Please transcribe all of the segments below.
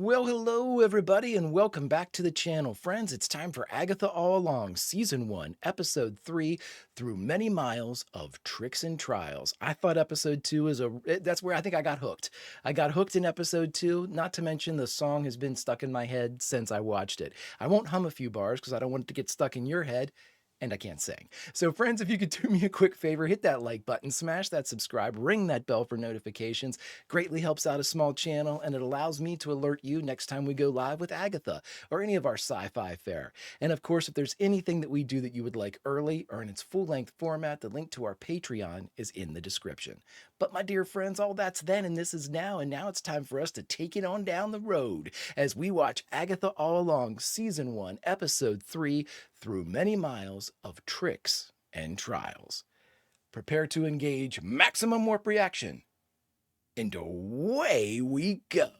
Well, hello everybody, and welcome back to the channel. Friends, it's time for Agatha All Along, Season 1, Episode 3, Through Many Miles of Tricks and Trials. I thought Episode 2 that's where I think I got hooked. I got hooked in Episode 2, not to mention the song has been stuck in my head since I watched it. I won't hum a few bars because I don't want it to get stuck in your head. And I can't sing. So friends, if you could do me a quick favor, hit that like button, smash that subscribe, ring that bell for notifications. Greatly helps out a small channel, and it allows me to alert you next time we go live with Agatha or any of our sci-fi fare. And of course, if there's anything that we do that you would like early or in its full-length format, the link to our Patreon is in the description. But my dear friends, all that's then and this is now, and now it's time for us to take it on down the road as we watch Agatha All Along, Season 1, Episode 3, Through Many Miles of Tricks and Trials. Prepare to engage maximum warp reaction, and away we go.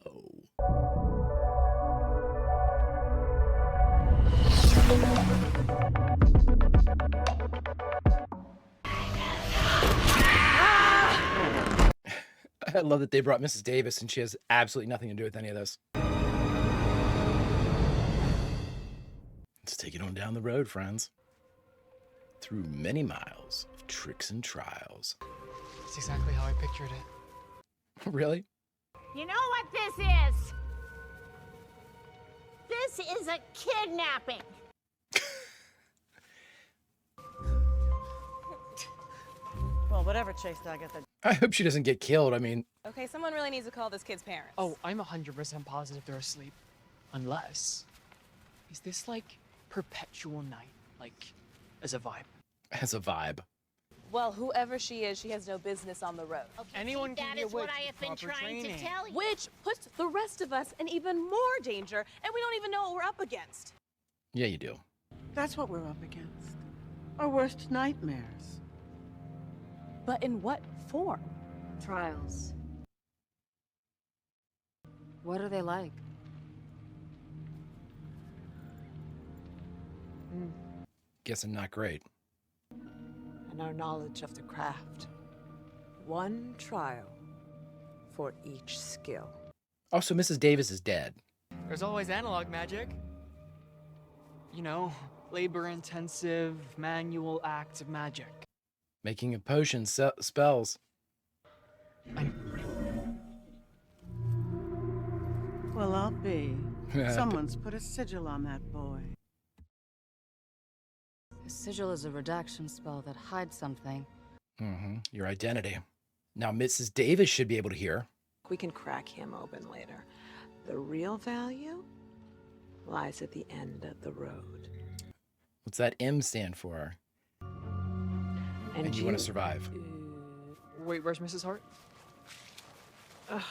I love that they brought Mrs. Davis and she has absolutely nothing to do with any of this. Let's take it on down the road, friends. Through many miles of tricks and trials. That's exactly how I pictured it. Really? You know what this is? This is a kidnapping. Well, whatever chased Agatha. I hope she doesn't get killed. I mean, Okay, someone really needs to call this kid's parents. Oh, I'm 100% positive they're asleep. Unless... Is this like perpetual night? Like, as a vibe? as a vibe. Well, whoever she is, she has no business on the road. Okay, Anyone can that be a is what witch I with have been proper trying training. to tell you. Which puts the rest of us in even more danger, and we don't even know what we're up against. Yeah, you do. That's what we're up against. Our worst nightmares. But in what form? Trials. What are they like? Guessing not great. And our knowledge of the craft. One trial for each skill. Oh, so Mrs. Davis is dead. There's always analog magic. You know, labor-intensive, manual acts of magic. Making a potion spells. Well, I'll be. Someone's put a sigil on that boy. A sigil is a redaction spell that hides something. Your identity. Now, Mrs. Davis should be able to hear. We can crack him open later. The real value lies at the end of the road. What's that M stand for? And you want to survive. Wait, where's Mrs. Hart? I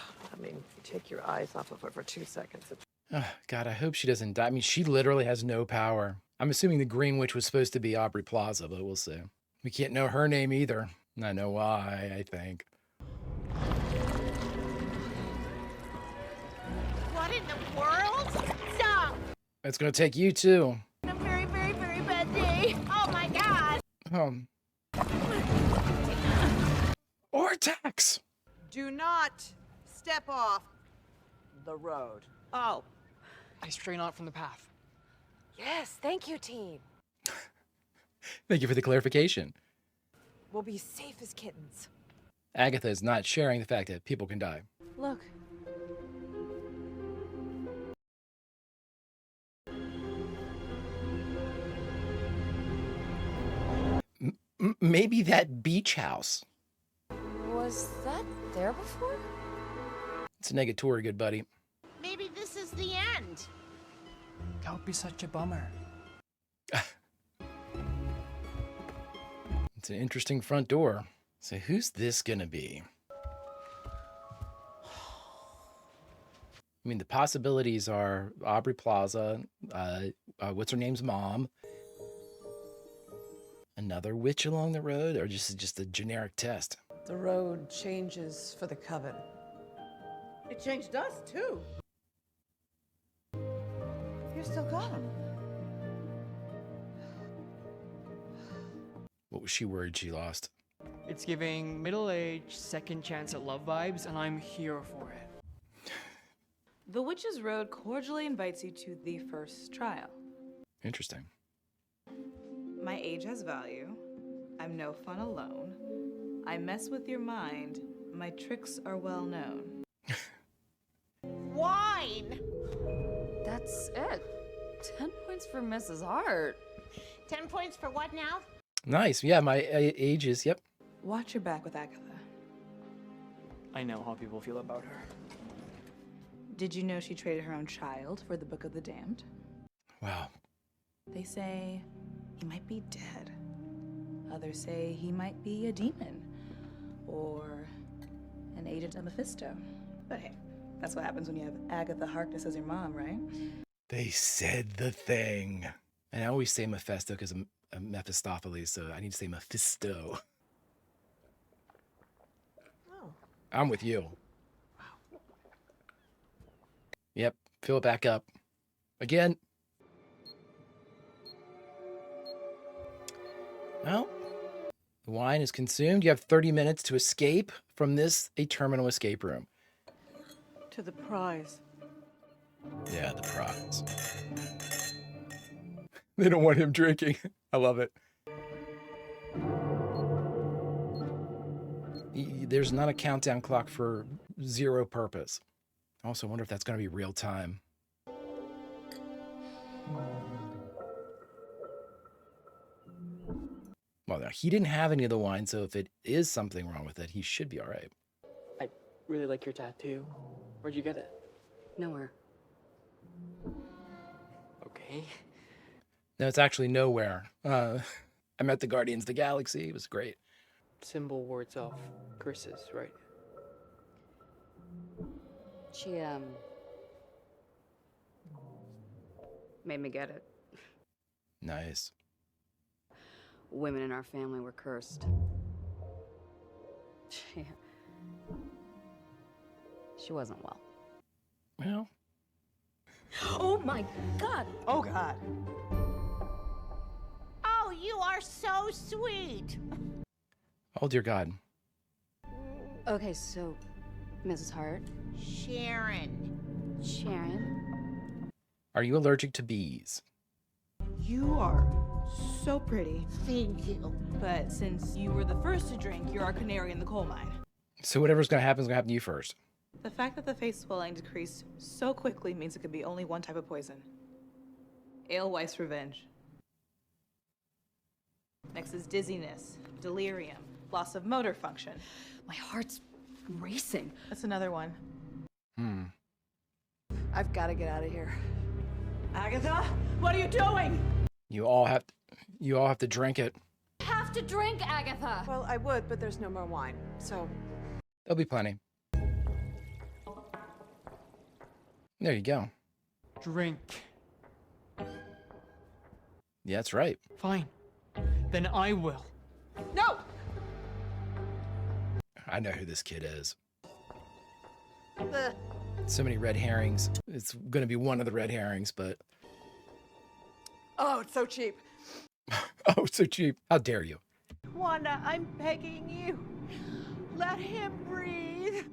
mean, if you take your eyes off of her for 2 seconds, it's... Oh, God, I hope she doesn't die. I mean, she literally has no power. I'm assuming the Green Witch was supposed to be Aubrey Plaza, but we'll see. We can't know her name either. I know why, I think. What in the world? Stop! It's going to take you, too. A very, very, very bad day. Oh my God! Or attacks. Do not step off the road. Oh, I stray not from the path. yes, thank you, team. Thank you for the clarification. We'll be safe as kittens. Agatha is not sharing the fact that people can die. Look. Maybe that beach house. Was that there before? It's a negatory, good buddy. Maybe this is the end. That would be such a bummer. It's an interesting front door. So who's this gonna be? I mean, the possibilities are Aubrey Plaza, what's her name's mom, another witch along the road, or just a generic test. The road changes for the coven. It changed us, too. You're still gone. What was she worried she lost? It's giving middle-aged, second chance at love vibes, and I'm here for it. The Witch's Road cordially invites you to the first trial. Interesting. My age has value. I'm no fun alone. I mess with your mind. My tricks are well known. Wine! That's it. 10 points for Mrs. Hart. 10 points for what now? Nice. Yeah, my age is, yep. Watch your back with Agatha. I know how people feel about her. Did you know she traded her own child for the Book of the Damned? Wow. They say he might be dead. Others say he might be a demon. Or an agent of Mephisto. But hey, that's what happens when you have Agatha Harkness as your mom, right? They said the thing. And I always say Mephisto because I'm Mephistopheles, so I need to say Mephisto. Oh. I'm with you. Yep, fill it back up. Again. Well, the wine is consumed. You have 30 minutes to escape from this, a terminal escape room. To the prize. Yeah, the prize. They don't want him drinking. I love it. There's not a countdown clock for zero purpose. I also wonder if that's going to be real time. Well, he didn't have any of the wine, so if it is something wrong with it, he should be all right. I really like your tattoo. Where'd you get it? Nowhere. Okay. No, it's actually nowhere. I met the Guardians of the Galaxy. It was great. Symbol wards off curses, right? She, made me get it. Nice. Women in our family were cursed. She wasn't well. Well, Oh my god! Oh, God. Oh, you are so sweet. oh dear God. Okay, so, Mrs. Hart, Sharon. Sharon, Are you allergic to bees? You are so pretty. Thank you. But since you were the first to drink, you're our canary in the coal mine. So whatever's going to happen is going to happen to you first. The fact that the face swelling decreased so quickly means it could be only one type of poison. Alewife revenge. Next is dizziness, delirium, loss of motor function. my heart's racing. That's another one. I've got to get out of here. Agatha, what are you doing? You all have to drink it. Have to drink, Agatha! Well, I would, but there's no more wine. So, There'll be plenty. There you go. Drink. Yeah, that's right. Fine. Then I will. no! I know who this kid is. The So many red herrings. It's going to be one of the red herrings, but... Oh, it's so cheap. Oh, so cheap. How dare you? Wanda, I'm begging you. Let him breathe.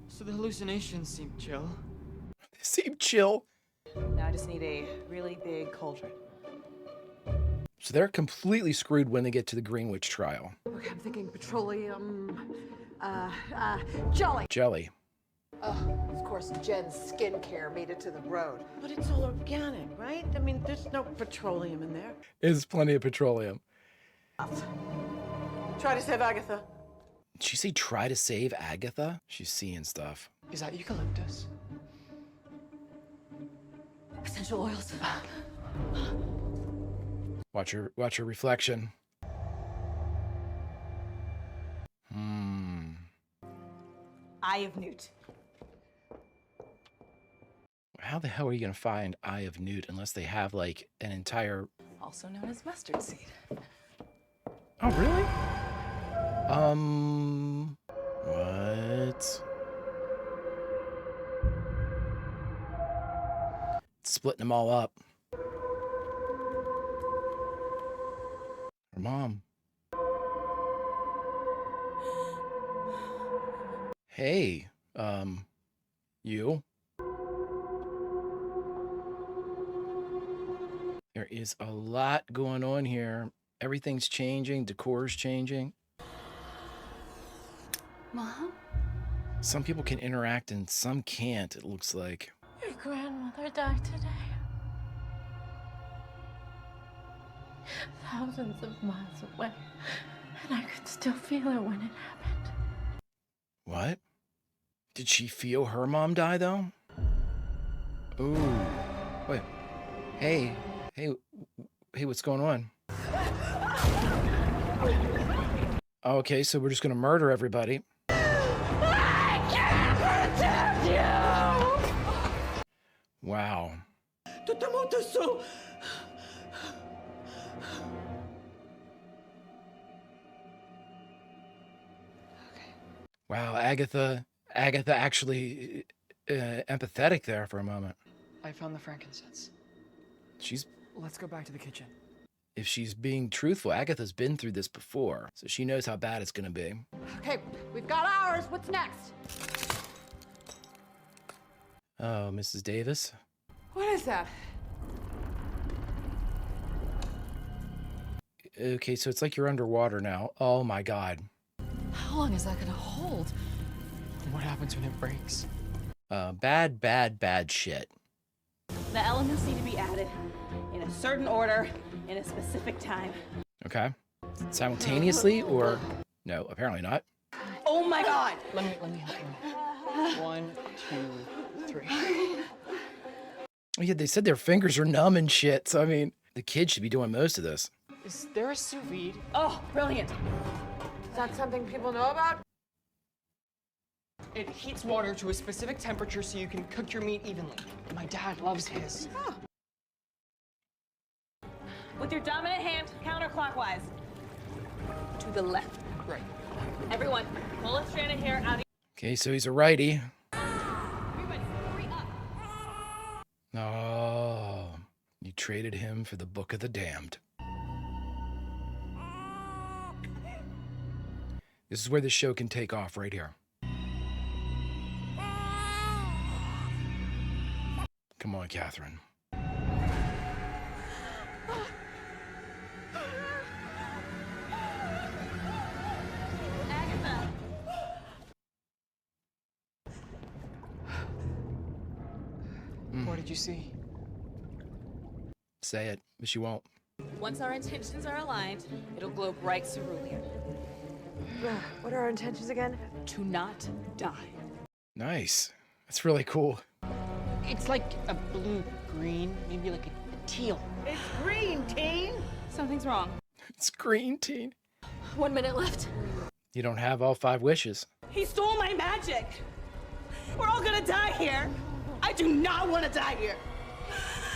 So the hallucinations seem chill. They seem chill. Now I just need a really big cauldron. So they're completely screwed when they get to the Greenwich trial. Okay, I'm thinking petroleum, jelly. Jelly. Of course, Jen's skincare made it to the road. But it's all organic, right? I mean, there's no petroleum in there. There's plenty of petroleum. Try to save Agatha. Did she say try to save Agatha? She's seeing stuff. Is that eucalyptus? Essential oils. Watch her reflection. Eye of Newt. How the hell are you going to find Eye of Newt unless they have, like, an entire... Also known as mustard seed. Oh, really? What? Splitting them all up. Her mom. Hey, You? There is a lot going on here. Everything's changing. Decor's changing. Mom? Some people can interact and some can't, it looks like. Your grandmother died today. Thousands of miles away. And I could still feel her when it happened. What? Did she feel her mom die, though? Ooh. Wait. Hey, what's going on? Okay, so we're just gonna murder everybody. I can't protect you! Wow. Wow, Agatha actually empathetic there for a moment. I found the frankincense. Let's go back to the kitchen. If she's being truthful, Agatha's been through this before, so she knows how bad it's gonna be. Okay, we've got ours. What's next? Oh, Mrs. Davis. What is that? Okay, so it's like you're underwater now. Oh my God. How long is that gonna hold? What happens when it breaks? Bad shit. The elements need to be added in a certain order, in a specific time. Okay. Simultaneously or no? Apparently not. Oh my God! Let me help you. 1, 2, 3. Oh, yeah, they said their fingers are numb and shit. So I mean, the kid should be doing most of this. Is there a sous vide? Oh, brilliant. Is that something people know about? It heats water to a specific temperature so you can cook your meat evenly. My dad loves his. With your dominant hand, counterclockwise. To the left. Right. Everyone, pull a strand of hair out of Okay, so he's a righty. everybody. Hurry up. Oh, you traded him for the Book of the Damned. This is where the show can take off right here. Come on, Catherine. Agatha. What did you see? Say it, but she won't. Once our intentions are aligned, it'll glow bright cerulean. What are our intentions again? To not die. Nice. That's really cool. It's like a blue-green, maybe like a teal. It's green, teen. Something's wrong. It's green, teen. 1 minute left. You don't have all 5 wishes. He stole my magic. We're all gonna die here. I do not want to die here.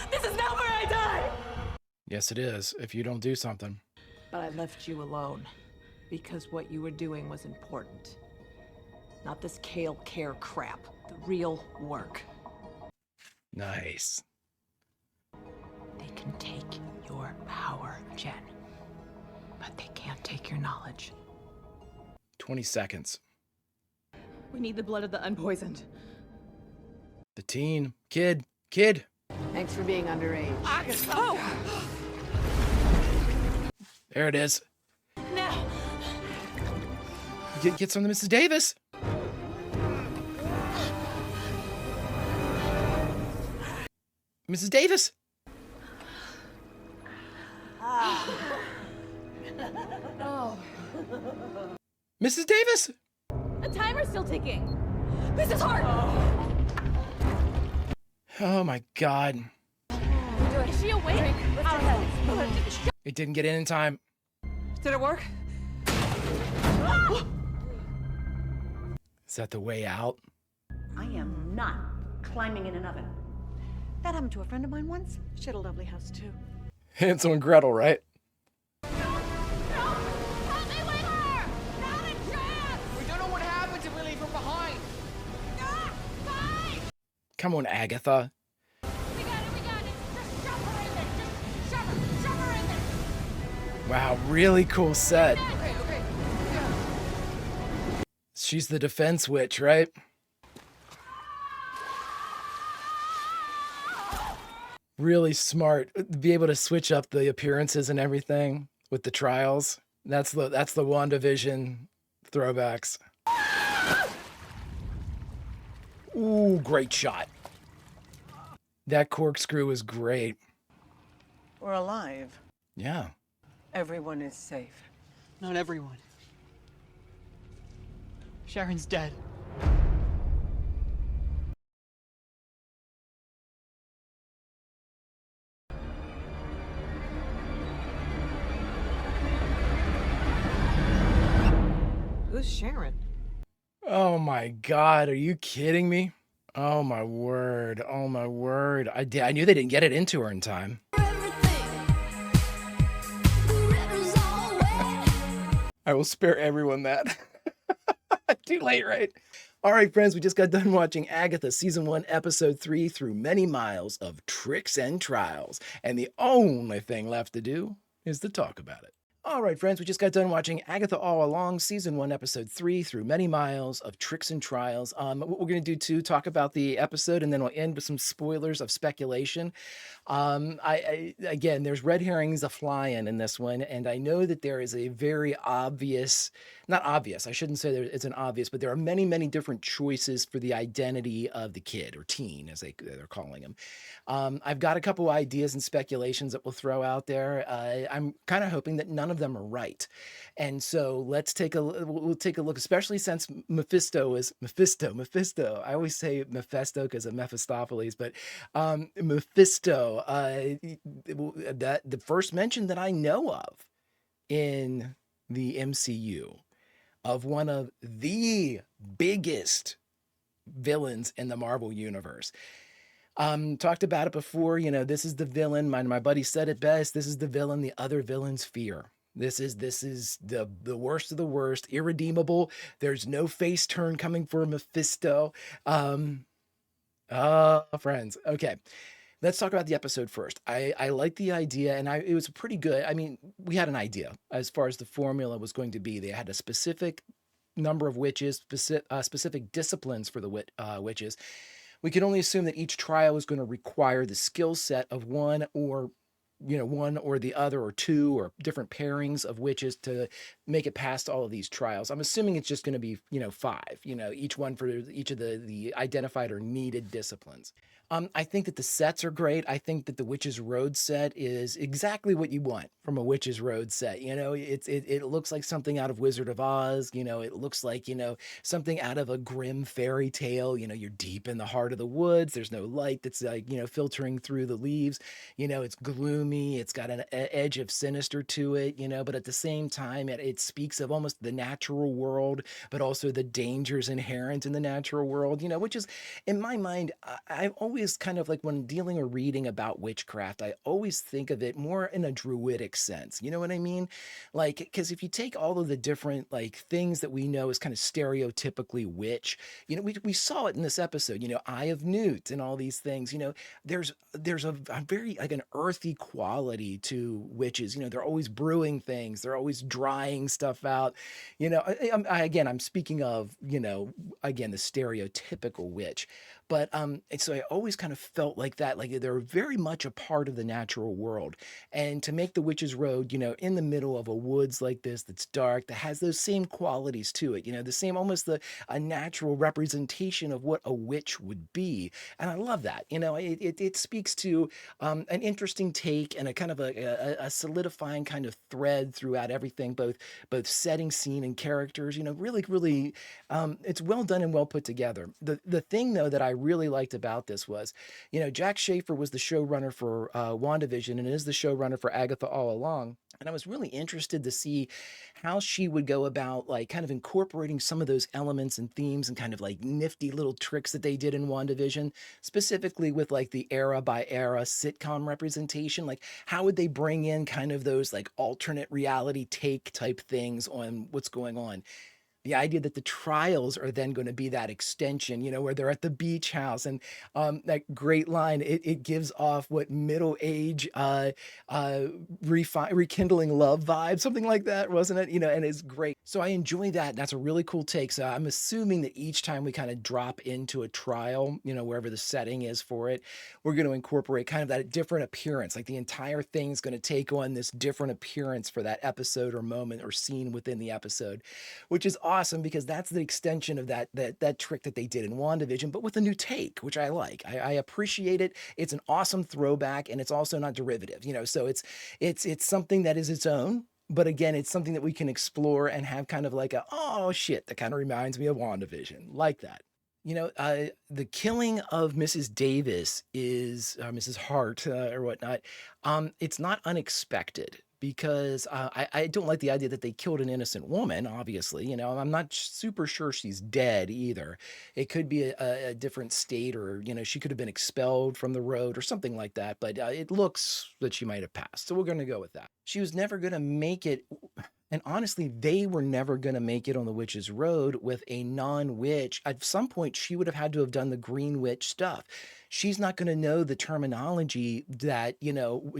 This is not where I die. Yes, it is, if you don't do something. But I left you alone because what you were doing was important. Not this kale care crap. The real work. Nice. They can take your power, Jen. But they can't take your knowledge. 20 seconds. We need the blood of the unpoisoned. The teen. Kid. Thanks for being underage. Oh, There it is. now. Get some to Mrs. Davis. Mrs. Davis. Oh. Mrs. Davis. The timer's still ticking. This is hard. Oh my God. Is she awake? It didn't get in time. Did it work? Is that the way out? I am not climbing in an oven. That happened to a friend of mine once. She had a lovely house, too. Hansel and Gretel, right? We don't know what happens if we leave her behind. Come on, Agatha. We got it. Just shove her in there. Just shove her in there. Wow, really cool set. Okay. She's the defense witch, right? Really smart. Be able to switch up the appearances and everything with the trials. That's the WandaVision throwbacks. Ooh, great shot. That corkscrew was great. We're alive. Yeah. Everyone is safe. Not everyone. Sharon's dead. Who's Sharon? Oh my God, are you kidding me? Oh my word. Oh my word. I knew they didn't get it into her in time. I will spare everyone that. Too late, right? All right, friends, we just got done watching Agatha Season 1, Episode 3 through many miles of tricks and trials. And the only thing left to do is to talk about it. All right, friends, we just got done watching Agatha All Along, Season 1, Episode 3 through many miles of tricks and trials. What we're going to do too, talk about the episode, and then we'll end with some spoilers of speculation. Again, there's red herrings a flying in this one, and I know that there is a very obvious, not obvious, I shouldn't say it's an obvious, but there are many, many different choices for the identity of the kid, or teen, as they're calling him. I've got a couple ideas and speculations that we'll throw out there. I'm kind of hoping that none of them are right. And so we'll take a look, especially since Mephisto is Mephisto. I always say Mephisto because of Mephistopheles, but Mephisto, that the first mention that I know of in the MCU of one of the biggest villains in the Marvel universe. Talked about it before, this is the villain. My buddy said it best. This is the villain the other villains fear. This is the worst of the worst, irredeemable. There's no face turn coming for Mephisto. Friends. Okay. Let's talk about the episode first. I like the idea, and it was pretty good. I mean, we had an idea as far as the formula was going to be. They had a specific number of witches, specific disciplines for the witches. We can only assume that each trial is going to require the skill set of one or the other, or two, or different pairings of witches to make it past all of these trials. I'm assuming it's just going to be, 5, each one for each of the identified or needed disciplines. I think that the sets are great. I think that the Witch's Road set is exactly what you want from a Witch's Road set. It looks like something out of Wizard of Oz. It looks like, something out of a grim fairy tale. You're deep in the heart of the woods. There's no light that's like, filtering through the leaves. It's gloomy. It's got an edge of sinister to it, but at the same time, it speaks of almost the natural world, but also the dangers inherent in the natural world, which is, in my mind, I've always kind of like, when dealing or reading about witchcraft, I always think of it more in a druidic sense. You know what I mean? Like, because if you take all of the different like things that we know as kind of stereotypically witch, we saw it in this episode, Eye of Newt and all these things, there's a very like an earthy quality to witches. They're always brewing things. They're always drying stuff out. I'm speaking of, again, the stereotypical witch. But so I always kind of felt like that, like they're very much a part of the natural world. And to make the Witch's Road, in the middle of a woods like this, that's dark, that has those same qualities to it, the same, almost a natural representation of what a witch would be. And I love that. It speaks to an interesting take and a kind of a solidifying kind of thread throughout everything, both setting, scene, and characters. Really, really, it's well done and well put together. The thing though that I really liked about this was, Jack Schaefer was the showrunner for WandaVision and is the showrunner for Agatha All Along. And I was really interested to see how she would go about like kind of incorporating some of those elements and themes and kind of like nifty little tricks that they did in WandaVision, specifically with like the era by era sitcom representation. Like, how would they bring in kind of those like alternate reality take type things on what's going on? The idea that the trials are then going to be that extension, where they're at the beach house, and that great line, it gives off what middle age, rekindling love vibe, something like that, wasn't it? And it's great. So I enjoy that. That's a really cool take. So I'm assuming that each time we kind of drop into a trial, wherever the setting is for it, we're going to incorporate kind of that different appearance. Like the entire thing's going to take on this different appearance for that episode or moment or scene within the episode, which is awesome because that's the extension of that trick that they did in WandaVision, but with a new take, which I like. I appreciate it. It's an awesome throwback, and it's also not derivative, so it's something that is its own. But again, it's something that we can explore and have kind of like oh shit, that kind of reminds me of WandaVision, like that. The killing of Mrs. Davis is Mrs. Hart or whatnot. It's not unexpected because I don't like the idea that they killed an innocent woman. Obviously, I'm not super sure she's dead either. It could be a different state, or she could have been expelled from the road or something like that. But it looks that she might have passed, so we're going to go with that. She was never going to make it. And honestly, they were never going to make it on the witch's road with a non-witch. At some point, she would have had to have done the green witch stuff. She's not going to know the terminology that,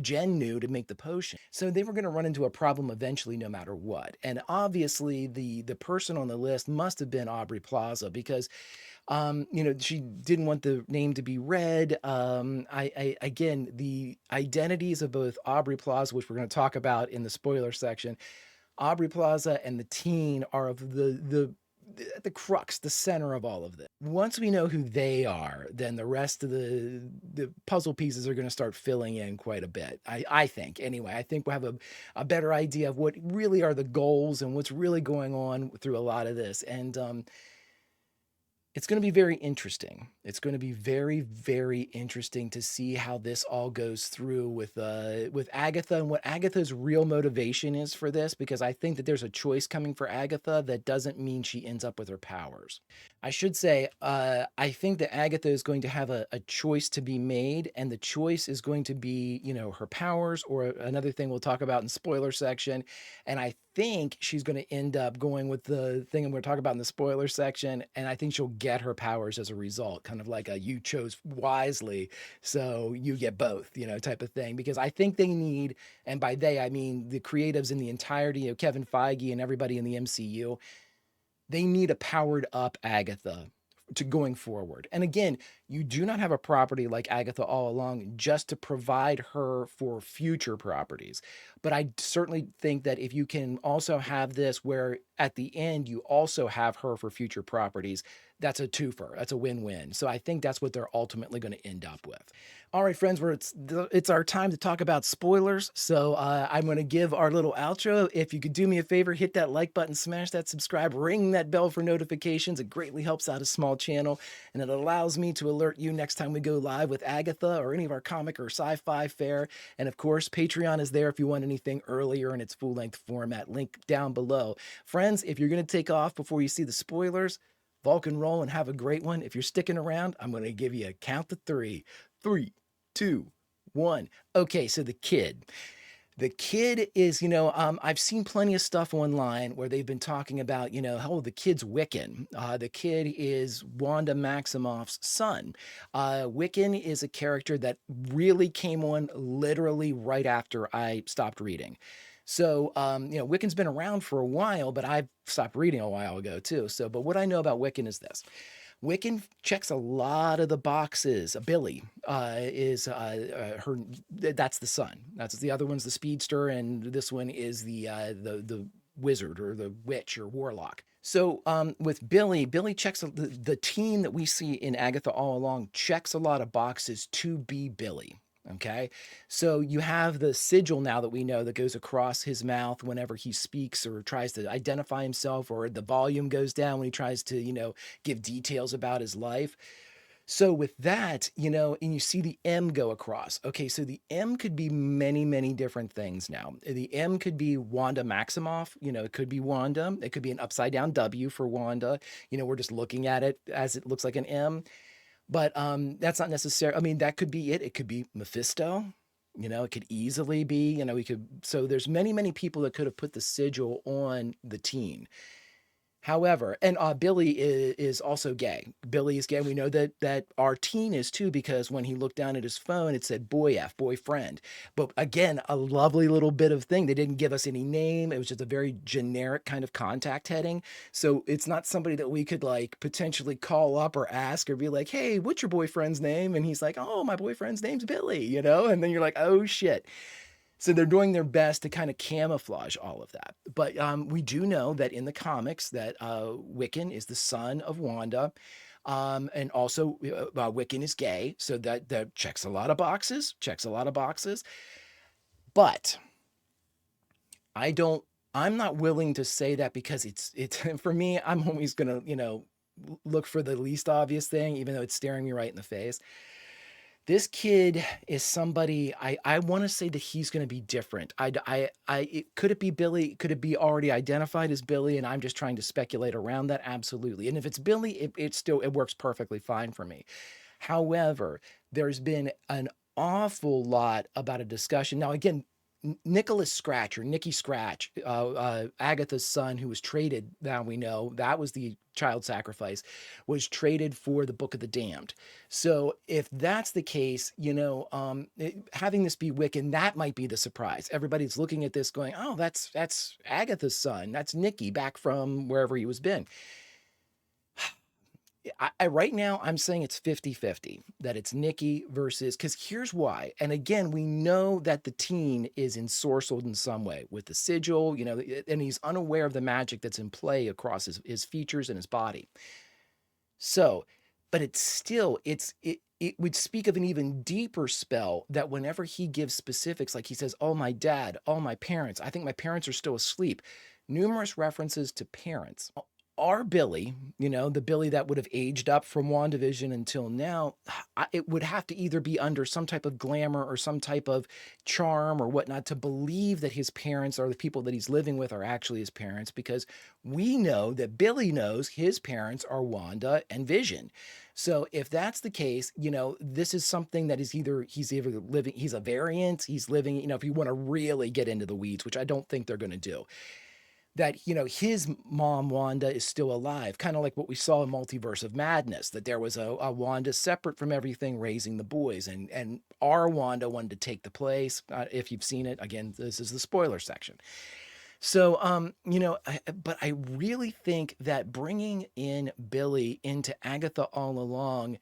Jen knew to make the potion. So they were going to run into a problem eventually, no matter what. And obviously, the person on the list must have been Aubrey Plaza because she didn't want the name to be read. Again, the identities of both Aubrey Plaza, which we're going to talk about in the spoiler section, Aubrey Plaza and the teen are of the crux, the center of all of this. Once we know who they are, then the rest of the puzzle pieces are going to start filling in quite a bit. I think, anyway. I think we'll have a better idea of what really are the goals and what's really going on through a lot of this. And it's going to be very interesting. It's going to be very, very interesting to see how this all goes through with Agatha and what Agatha's real motivation is for this, because I think that there's a choice coming for Agatha that doesn't mean she ends up with her powers. I should say, I think that Agatha is going to have a choice to be made, and the choice is going to be, her powers, or another thing we'll talk about in spoiler section. And I think she's going to end up going with the thing I'm going to talk about in the spoiler section, and I think she'll get her powers as a result, kind of like a you chose wisely, so you get both, type of thing. Because I think they need, and by they, I mean the creatives in the entirety of Kevin Feige and everybody in the MCU, they need a powered up Agatha to going forward. And again, you do not have a property like Agatha All Along just to provide her for future properties. But I certainly think that if you can also have this where at the end you also have her for future properties, that's a twofer. That's a win-win. So I think that's what they're ultimately going to end up with. All right, friends, it's our time to talk about spoilers. So I'm going to give our little outro. If you could do me a favor, hit that like button, smash that subscribe, ring that bell for notifications. It greatly helps out a small channel, and it allows me to alert you next time we go live with Agatha or any of our comic or sci-fi fare. And of course, Patreon is there if you want anything earlier in its full-length format. Link down below. Friends, if you're going to take off before you see the spoilers, Vulcan roll and have a great one. If you're sticking around, I'm going to give you a count to 3. 3, 2, 1. Okay, so the kid. The kid is, I've seen plenty of stuff online where they've been talking about, the kid's Wiccan. The kid is Wanda Maximoff's son. Wiccan is a character that really came on literally right after I stopped reading. So, Wiccan's been around for a while, but I've stopped reading a while ago too. So, but what I know about Wiccan is this. Wiccan checks a lot of the boxes. Billy is her. That's the son. That's the other one's the speedster, and this one is the wizard or the witch or warlock. So with Billy checks the teen that we see in Agatha All Along checks a lot of boxes to be Billy. Okay, so you have the sigil now that we know that goes across his mouth whenever he speaks or tries to identify himself, or the volume goes down when he tries to, give details about his life. So with that, and you see the M go across. Okay, so the M could be many, many different things now. The M could be Wanda Maximoff. It could be Wanda. It could be an upside down W for Wanda. We're just looking at it as it looks like an M. But that's not necessary. I mean, that could be it. It could be Mephisto. It could easily be, so there's many, many people that could have put the sigil on the teen. However, and Billy is also gay. Billy is gay. We know that our teen is too, because when he looked down at his phone, it said boy F, boyfriend. But again, a lovely little bit of thing. They didn't give us any name. It was just a very generic kind of contact heading. So it's not somebody that we could like potentially call up or ask or be like, hey, what's your boyfriend's name? And he's like, oh, my boyfriend's name's Billy, you know? And then you're like, oh shit. So they're doing their best to kind of camouflage all of that. But we do know that in the comics that Wiccan is the son of Wanda. And also Wiccan is gay. So that checks a lot of boxes, But I'm not willing to say that, because it's for me, I'm always going to, look for the least obvious thing, even though it's staring me right in the face. This kid is somebody I want to say that he's going to be different. Could it be Billy? Could it be already identified as Billy? And I'm just trying to speculate around that. Absolutely. And if it's Billy, it works perfectly fine for me. However, there's been an awful lot about a discussion. Now, again, Nicholas Scratch, or Nicky Scratch, Agatha's son, who was traded, now we know that was the child sacrifice, was traded for the Book of the Damned. So if that's the case, having this be Wiccan, that might be the surprise. Everybody's looking at this going, oh, that's Agatha's son. That's Nicky back from wherever he was been. Right now, I'm saying it's 50-50, that it's Nicky versus, because here's why. And again, we know that the teen is ensorcelled in some way with the sigil, and he's unaware of the magic that's in play across his features and his body. So, but it's still, it would speak of an even deeper spell, that whenever he gives specifics, like he says, oh, my dad, oh, my parents, I think my parents are still asleep. Numerous references to parents. Our Billy, the Billy that would have aged up from WandaVision until now, it would have to either be under some type of glamour or some type of charm or whatnot to believe that his parents, or the people that he's living with, are actually his parents, because we know that Billy knows his parents are Wanda and Vision. So if that's the case, this is something that is he's either living, he's a variant, he's living, if you want to really get into the weeds, which I don't think they're going to do. That, his mom, Wanda, is still alive, kind of like what we saw in Multiverse of Madness, that there was a Wanda separate from everything raising the boys, and our Wanda wanted to take the place. If you've seen it, again, this is the spoiler section. So, but I really think that bringing in Billy into Agatha All Along,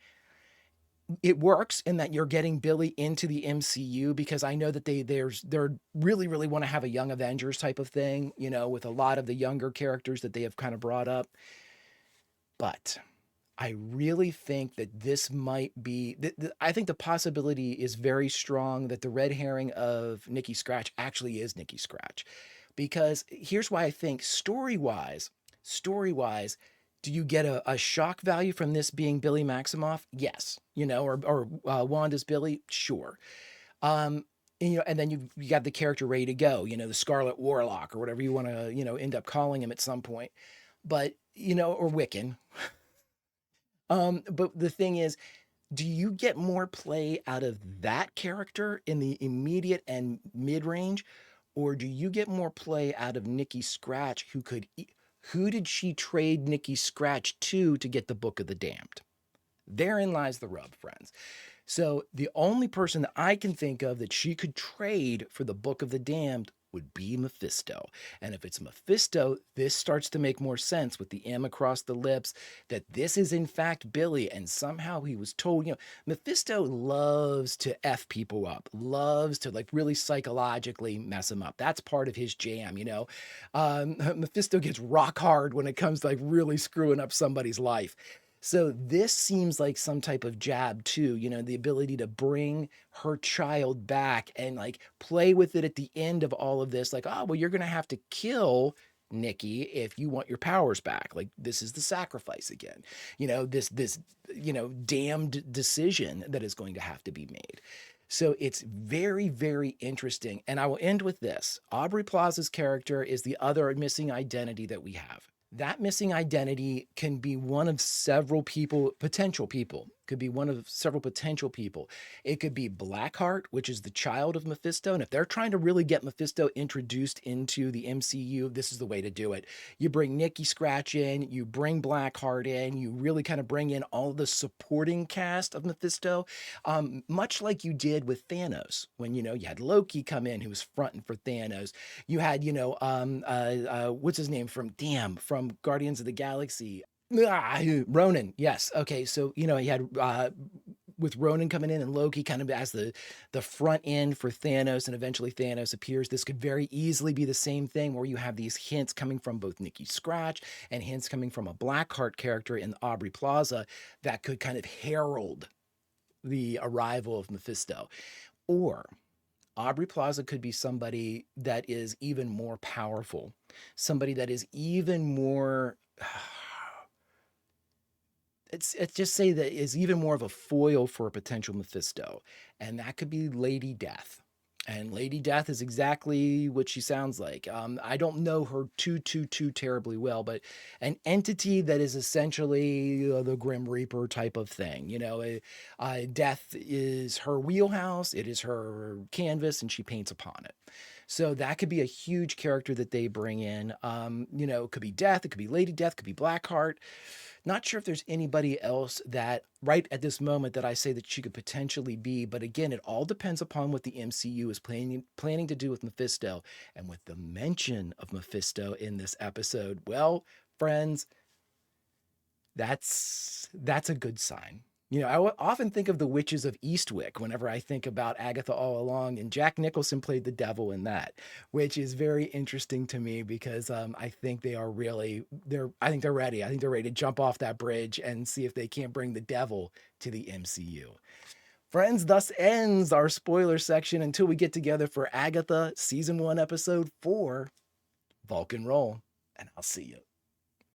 it works in that you're getting Billy into the MCU, because I know that they're really want to have a Young Avengers type of thing, with a lot of the younger characters that they have kind of brought up. But I really think that this might be, I think the possibility is very strong that the red herring of Nicky Scratch actually is Nicky Scratch. Because here's why I think story-wise, do you get a shock value from this being Billy Maximoff? Yes. Or Wanda's Billy? Sure. And then you got the character ready to go, the Scarlet Warlock, or whatever you want to, end up calling him at some point. But, or Wiccan. But the thing is, do you get more play out of that character in the immediate and mid-range? Or do you get more play out of Nicky Scratch, who did she trade Nicky Scratch to get the Book of the Damned? Therein lies the rub, friends. So the only person that I can think of that she could trade for the Book of the Damned would be Mephisto. And if it's Mephisto, this starts to make more sense with the M across the lips, that this is in fact Billy, and somehow he was told, Mephisto loves to F people up, loves to really psychologically mess them up. That's part of his jam, Mephisto gets rock hard when it comes to really screwing up somebody's life. So this seems like some type of jab too, the ability to bring her child back and play with it at the end of all of this. You're going to have to kill Nicky if you want your powers back. This is the sacrifice again, this damned decision that is going to have to be made. So it's very, very interesting. And I will end with this. Aubrey Plaza's character is the other missing identity that we have. That missing identity can be one of several potential people, could be one of several potential people. It could be Blackheart, which is the child of Mephisto. And if they're trying to really get Mephisto introduced into the MCU, this is the way to do it. You bring Nicky Scratch in, you bring Blackheart in, you really kind of bring in all the supporting cast of Mephisto, much like you did with Thanos when, you had Loki come in who was fronting for Thanos. You had, what's his name from Guardians of the Galaxy? Ronan. Yes. Okay. So, you had with Ronan coming in and Loki kind of as the front end for Thanos, and eventually Thanos appears. This could very easily be the same thing where you have these hints coming from both Nicky Scratch and hints coming from a Blackheart character in Aubrey Plaza that could kind of herald the arrival of Mephisto. Or Aubrey Plaza could be somebody that is even more powerful, somebody that is even more it's just say that is even more of a foil for a potential Mephisto, and that could be Lady Death. And Lady Death is exactly what she sounds like. I don't know her too terribly well, but an entity that is essentially the Grim Reaper type of thing. Death is her wheelhouse, it is her canvas, and she paints upon it. So that could be a huge character that they bring in. It could be Death, it could be Lady Death, it could be Blackheart. Not sure if there's anybody else that right at this moment that I say that she could potentially be, but again, it all depends upon what the MCU is planning to do with Mephisto. And with the mention of Mephisto in this episode, well, friends, that's a good sign. I often think of the Witches of Eastwick whenever I think about Agatha All Along, and Jack Nicholson played the devil in that, which is very interesting to me because I think they're ready. I think they're ready to jump off that bridge and see if they can't bring the devil to the MCU. Friends, thus ends our spoiler section until we get together for Agatha Season 1, Episode 4, Vulcan Roll, and I'll see you.